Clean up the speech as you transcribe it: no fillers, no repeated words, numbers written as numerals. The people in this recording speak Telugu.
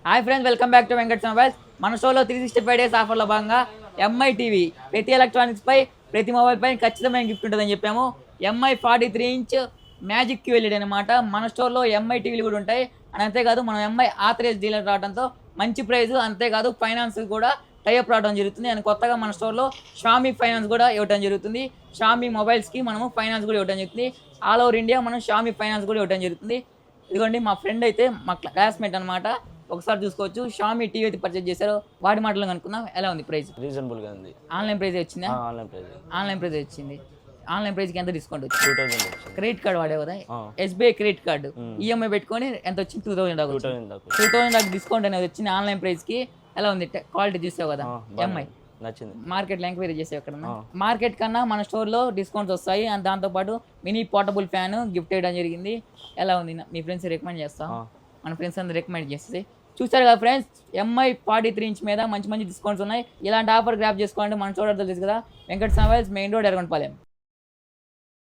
Hi friends, welcome back to Venkat mobiles. మన షోలో 365 డేస్ ఆఫర్లో భాగంగా ఎంఐ టీవీ ప్రతి ఎలక్ట్రానిక్స్ పై ప్రతి మొబైల్ పై ఖచ్చితమైన గిఫ్ట్ ఉంటుందని చెప్పాము. ఎంఐ 43 ఇంచ్ మ్యాజిక్ క్యూఎల్ఈడి అనమాట. మన స్టోర్లో ఎంఐ టీవీలు కూడా ఉంటాయి. అండ్ అంతేకాదు మనం ఎంఐ ఆథరైజ్ డీలర్ రావడంతో మంచి ప్రైస్, అంతేకాదు ఫైనాన్స్ కూడా టైఅప్ రావడం జరుగుతుంది. అండ్ కొత్తగా మన స్టోర్లో షామీ ఫైనాన్స్ కూడా ఇవ్వడం జరుగుతుంది. షామీ మొబైల్స్కి మనము ఫైనాన్స్ కూడా ఇవ్వడం జరుగుతుంది. ఆల్ ఓవర్ ఇండియా మనం షామీ ఫైనాన్స్ కూడా ఇవ్వడం జరుగుతుంది. ఇదిగోండి మా ఫ్రెండ్ అయితే మా క్లాస్మేట్ అనమాట. ఒకసారి చూసుకోవచ్చు. షామీ టీవీ అయితే పర్చేజ్ చేశారు. వాడి మాటలు కనుక్కుందాం. ఎలా ఉంది ప్రైస్? రీజనబుల్ గా ఉంది. ఆన్లైన్ ప్రైస్ వచ్చిందా? ఆన్లైన్ ప్రైస్ వచ్చింది. ఆన్లైన్ ప్రైస్కి ఎంత డిస్కౌంట్ వచ్చింది? 2000 వచ్చింది. క్రెడిట్ కార్డు వాడే కదా, ఎస్బీఐ క్రెడిట్ కార్డు ఈఎంఐ పెట్టుకొని ఎంత వచ్చింది? 2000 దాకా. 2000 దాకా డిస్కౌంట్ అనేది వచ్చింది ఆన్లైన్ ప్రైస్కి. ఎలా ఉంది క్వాలిటీ? చూసావు కదా ఎంఐ. నచ్చింది. మార్కెట్లో ఎంక్వైరీ చేసావు ఎక్కడ? మార్కెట్ కన్నా మన స్టోర్లో డిస్కౌంట్స్ వస్తాయి. అండ్ దాంతోపాటు మినీ పోర్టబుల్ ఫ్యాన్ గిఫ్ట్ చేయడం జరిగింది. ఎలా ఉంది? మీ ఫ్రెండ్స్ రికమెండ్ చేస్తాం. మన ఫ్రెండ్స్ అందరూ రికమెండ్ చేస్తే చూసారు కదా ఫ్రెండ్స్, ఎంఐ 43 ఇంచ్ మీద మంచి మంచి డిస్కౌంట్స్ ఉన్నాయి. ఇలాంటి ఆఫర్ గ్రాప్ చేసుకోవాలంటే మన చూడడం తెలుసు కదా, Venkat mobiles, main road, Yerragondapalem.